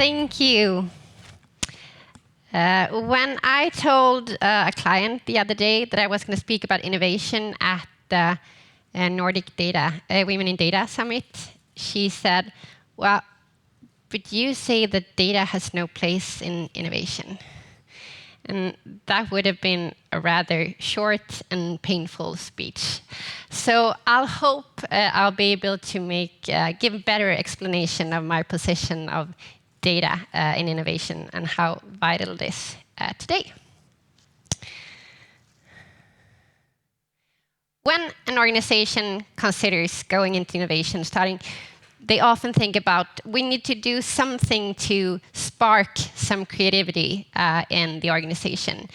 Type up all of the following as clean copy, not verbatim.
Thank you. When I told a client the other day that I was going to speak about innovation at the Nordic Women in Data Summit, she said, well, but you say that data has no place in innovation. And that would have been a rather short and painful speech. So I'll hope I'll be able to give a better explanation of my position of data in innovation and how vital it is today. When an organization considers going into innovation, they often think about, we need to do something to spark some creativity in the organization.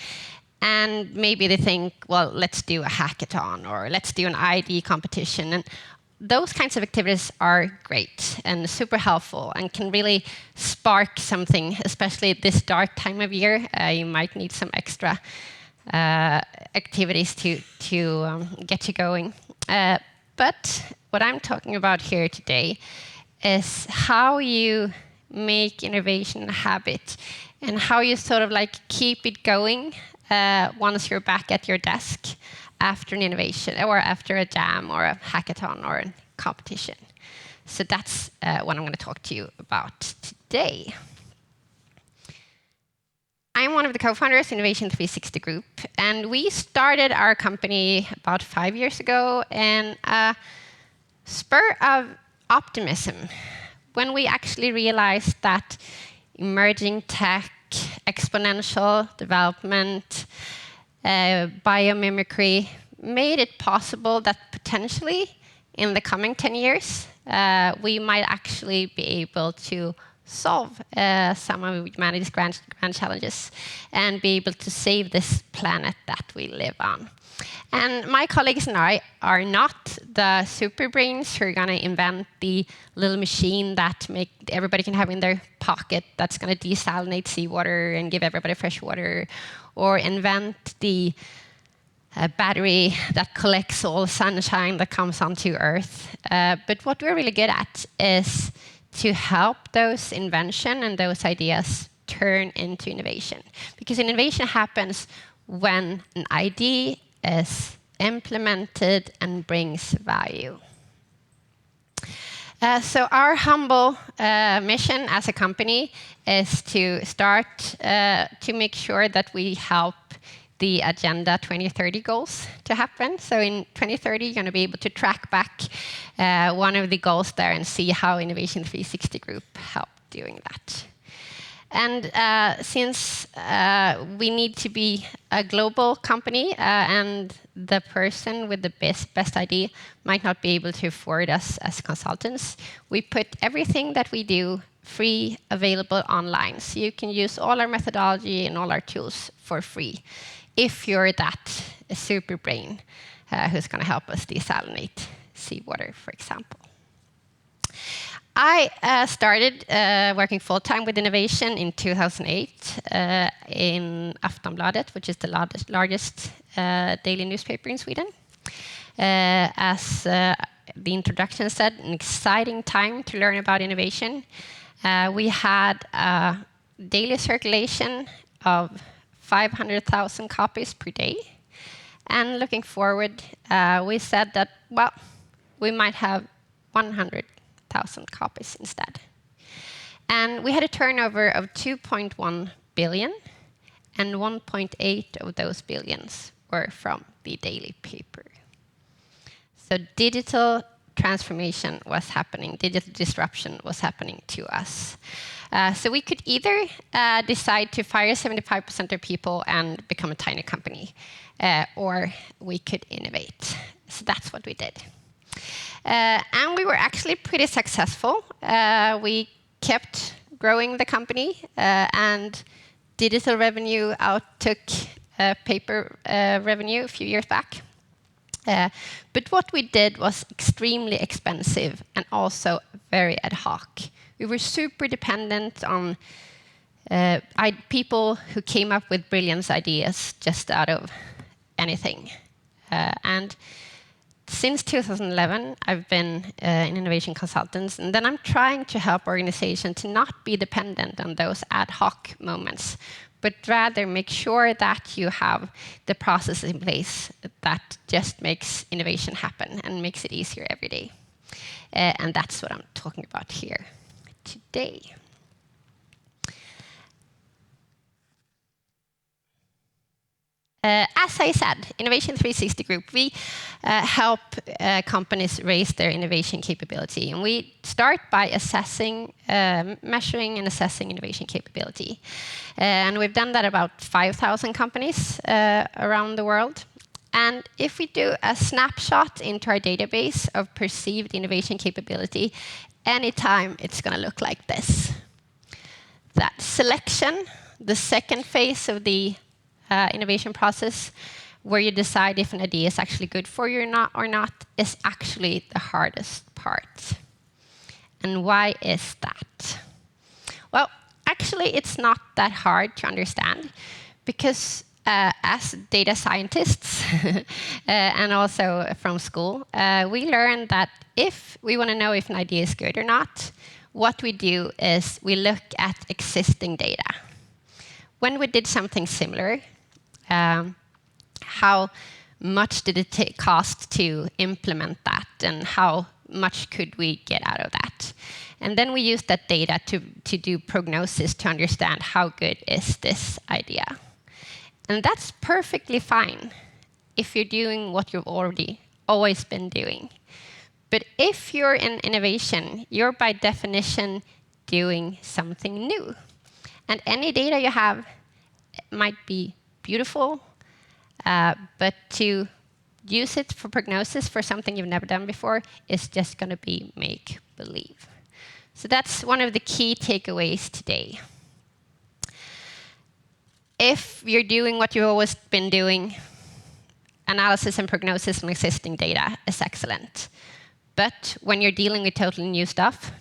And maybe they think, well, let's do a hackathon, or let's do an ID competition. And those kinds of activities are great and super helpful and can really spark something, especially at this dark time of year. You might need some extra activities to get you going. But what I'm talking about here today is how you make innovation a habit and how you sort of keep it going once you're back at your desk after an innovation or after a jam or a hackathon or a competition. So that's what I'm going to talk to you about today. I'm one of the co-founders of Inovation360 Group, and we started our company about 5 years ago in a spur of optimism when we actually realized that emerging tech, exponential development, biomimicry made it possible that potentially in the coming 10 years, we might actually be able to solve some of humanity's grand challenges and be able to save this planet that we live on. And my colleagues and I are not the super brains who are going to invent the little machine that everybody can have in their pocket that's going to desalinate seawater and give everybody fresh water, or invent the battery that collects all sunshine that comes onto Earth. But what we're really good at is to help those inventions and those ideas turn into innovation. Because innovation happens when an idea is implemented and brings value. So our humble mission as a company is to start to make sure that we help the Agenda 2030 goals to happen. So in 2030, you're going to be able to track back one of the goals there and see how Inovation360 Group helped doing that. And since we need to be a global company and the person with the best idea might not be able to afford us as consultants, we put everything that we do free, available online. So you can use all our methodology and all our tools for free if you're that super brain who's going to help us desalinate seawater, for example. I started working full-time with innovation in 2008 in Aftonbladet, which is the largest daily newspaper in Sweden. As the introduction said, an exciting time to learn about innovation. We had a daily circulation of 500,000 copies per day. And looking forward, we said that, well, we might have 100,000 copies instead. And we had a turnover of 2.1 billion, and 1.8 of those billions were from the daily paper. So digital transformation was happening, digital disruption was happening to us. So we could either decide to fire 75% of people and become a tiny company, or we could innovate. So that's what we did. And we were actually pretty successful. We kept growing the company, and digital revenue outtook paper revenue a few years back. But what we did was extremely expensive and also very ad hoc. We were super dependent on people who came up with brilliant ideas just out of anything. And since 2011, I've been an innovation consultant, and then I'm trying to help organizations to not be dependent on those ad hoc moments, but rather make sure that you have the processes in place that just makes innovation happen and makes it easier every day. And that's what I'm talking about here today. As I said, Inovation360 Group, we help companies raise their innovation capability. And we start by assessing, measuring and assessing innovation capability. And we've done that about 5,000 companies around the world. And if we do a snapshot into our database of perceived innovation capability, anytime it's going to look like this. That selection, the second phase of the innovation process, where you decide if an idea is actually good for you or not, is actually the hardest part. And why is that? Well, actually, it's not that hard to understand, because as data scientists and also from school, we learned that if we want to know if an idea is good or not, what we do is we look at existing data. When we did something similar, how much did it cost to implement that, and how much could we get out of that? And then we use that data to do prognosis to understand how good is this idea. And that's perfectly fine if you're doing what you've already always been doing. But if you're in innovation, you're by definition doing something new. And any data you have might be beautiful, but to use it for prognosis for something you've never done before is just going to be make-believe. So that's one of the key takeaways today. If you're doing what you've always been doing, analysis and prognosis on existing data is excellent. But when you're dealing with totally new stuff,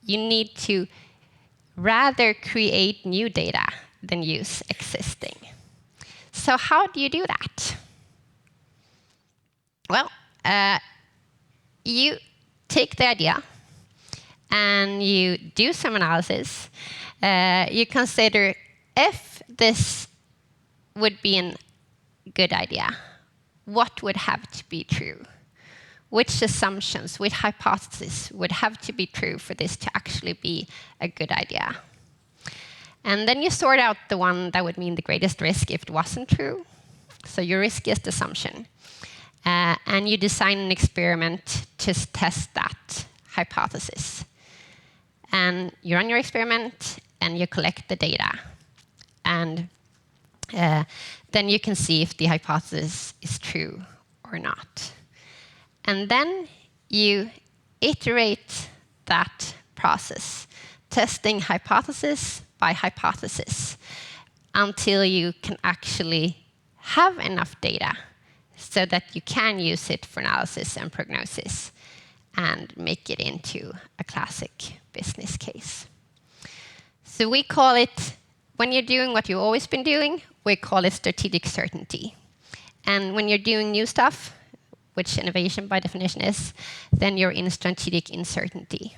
you need to rather create new data than use existing. So how do you do that? Well, you take the idea and you do some analysis. You consider if this would be a good idea, what would have to be true? Which assumptions, which hypotheses would have to be true for this to actually be a good idea? And then you sort out the one that would mean the greatest risk if it wasn't true. So your riskiest assumption. And you design an experiment to test that hypothesis. And you run your experiment and you collect the data. And then you can see if the hypothesis is true or not. And then you iterate that process, testing hypothesis by hypothesis, until you can actually have enough data so that you can use it for analysis and prognosis and make it into a classic business case. So we call it, when you're doing what you've always been doing, we call it strategic certainty. And when you're doing new stuff, which innovation by definition is, then you're in strategic uncertainty.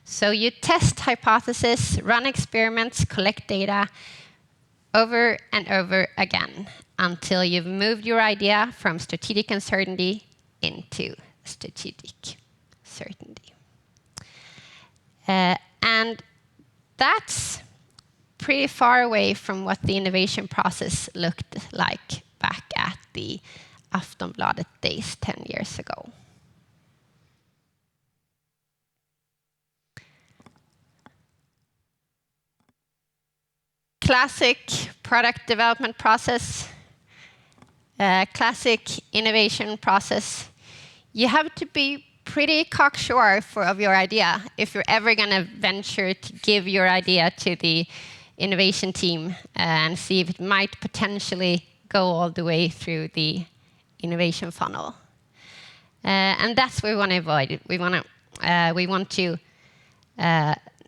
So you test hypotheses, run experiments, collect data over and over again until you've moved your idea from strategic uncertainty into strategic certainty. And that's pretty far away from what the innovation process looked like back at the Aftonbladet days 10 years ago. Classic product development process, classic innovation process. You have to be pretty cocksure of your idea if you're ever going to venture to give your idea to the innovation team and see if it might potentially go all the way through the innovation funnel. And that's what we want to avoid. We want to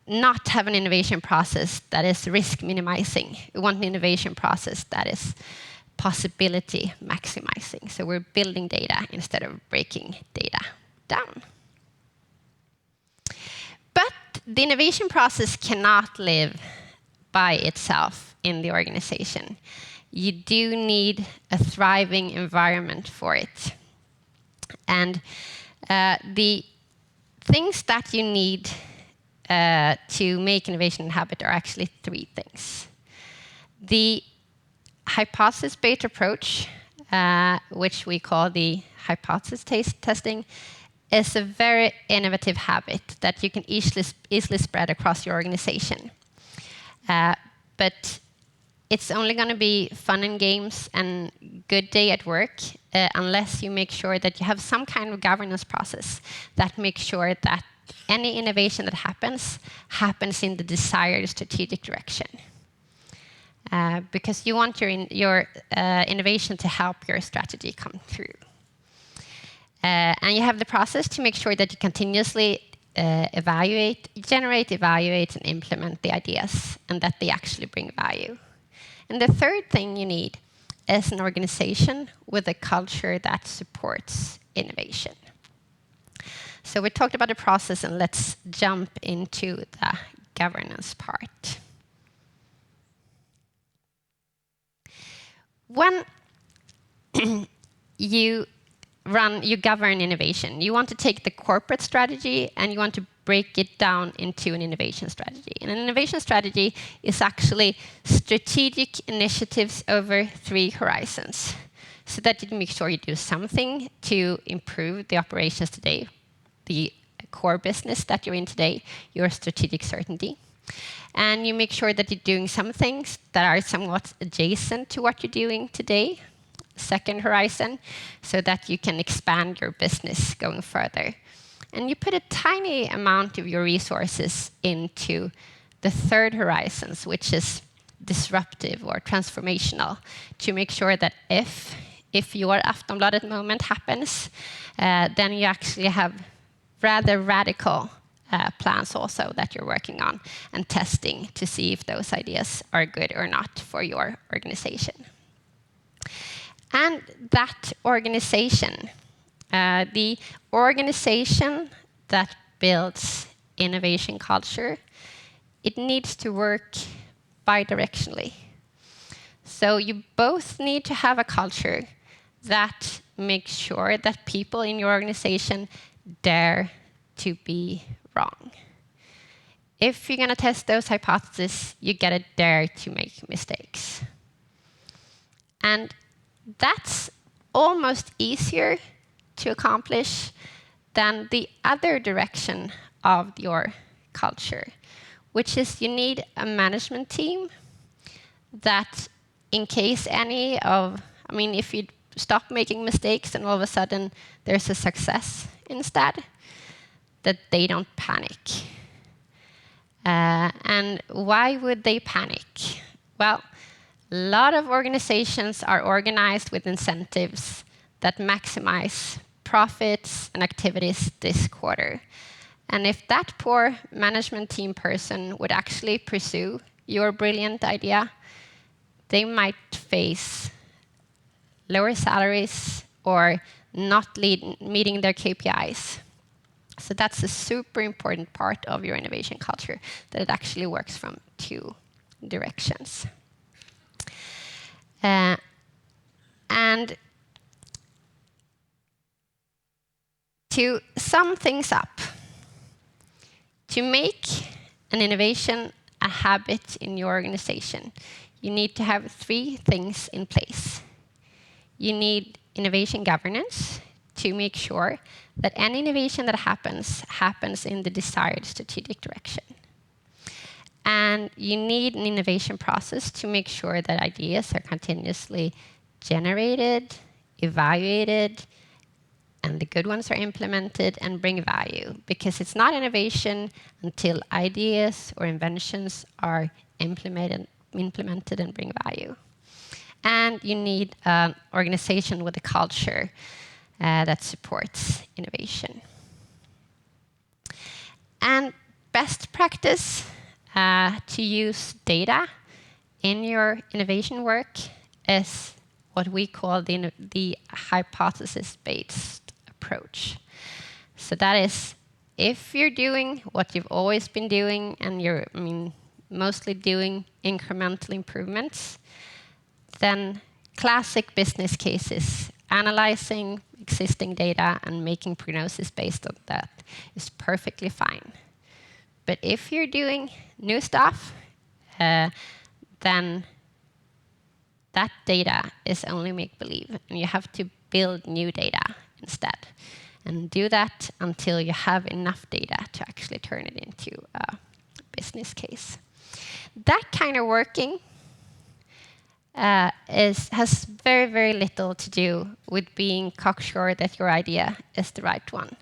not have an innovation process that is risk minimizing. We want an innovation process that is possibility maximizing. So we're building data instead of breaking data down. But the innovation process cannot live by itself in the organization. You do need a thriving environment for it. And the things that you need to make innovation a habit are actually three things. The hypothesis-based approach, which we call the hypothesis testing, is a very innovative habit that you can easily spread across your organization. But it's only going to be fun and games and good day at work unless you make sure that you have some kind of governance process that makes sure that any innovation that happens in the desired strategic direction. Because you want your innovation to help your strategy come through. And you have the process to make sure that you continuously generate, evaluate, and implement the ideas, and that they actually bring value. And the third thing you need is an organization with a culture that supports innovation. So we talked about the process, and let's jump into the governance part. When you govern innovation, you want to take the corporate strategy and you want to break it down into an innovation strategy. And an innovation strategy is actually strategic initiatives over 3 horizons, so that you make sure you do something to improve the operations today, the core business that you're in today, your strategic certainty. And you make sure that you're doing some things that are somewhat adjacent to what you're doing today, second horizon, so that you can expand your business going further. And you put a tiny amount of your resources into the third horizons, which is disruptive or transformational, to make sure that if your Aftonbladet moment happens, then you actually have rather radical plans also that you're working on and testing to see if those ideas are good or not for your organization. And that organization, the organization that builds innovation culture, it needs to work bidirectionally. So you both need to have a culture that makes sure that people in your organization dare to be wrong. If you're going to test those hypotheses, you got to dare to make mistakes. And that's almost easier to accomplish than the other direction of your culture, which is you need a management team that, in case if you stop making mistakes and all of a sudden there's a success instead, that they don't panic. And why would they panic? Well, a lot of organizations are organized with incentives that maximize profits and activities this quarter. And if that poor management team person would actually pursue your brilliant idea, they might face lower salaries or not meeting their KPIs. So that's a super important part of your innovation culture, that it actually works from 2 directions. And to sum things up, to make an innovation a habit in your organization, you need to have 3 things in place. You need innovation governance to make sure that any innovation that happens in the desired strategic direction. And you need an innovation process to make sure that ideas are continuously generated, evaluated, and the good ones are implemented and bring value. Because it's not innovation until ideas or inventions are implemented and bring value. And you need an organization with a culture that supports innovation. And best practice to use data in your innovation work is what we call the hypothesis-based approach. So that is, if you're doing what you've always been doing and you're mostly doing incremental improvements, then classic business cases, analyzing existing data and making prognosis based on that is perfectly fine. But if you're doing new stuff, then that data is only make-believe, and you have to build new data instead. And do that until you have enough data to actually turn it into a business case. That kind of working has very, very little to do with being cocksure that your idea is the right one.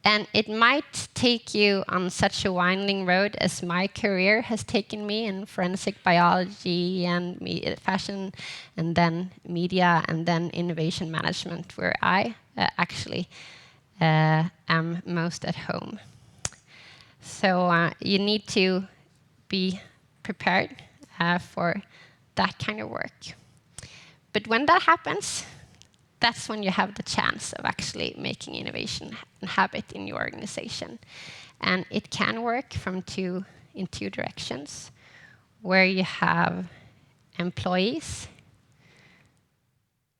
And it might take you on such a winding road as my career has taken me in forensic biology and fashion, and then media, and then innovation management, where I actually am most at home. So you need to be prepared for that kind of work. But when that happens, that's when you have the chance of actually making innovation a habit in your organization. And it can work in two directions, where you have employees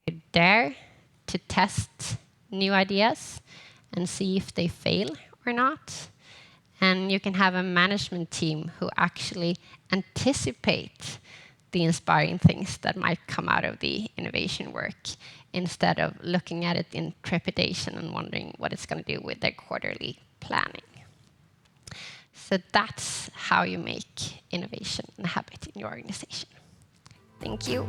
who dare to test new ideas and see if they fail or not. And you can have a management team who actually anticipate the inspiring things that might come out of the innovation work, instead of looking at it in trepidation and wondering what it's going to do with their quarterly planning. So that's how you make innovation a habit in your organization. Thank you.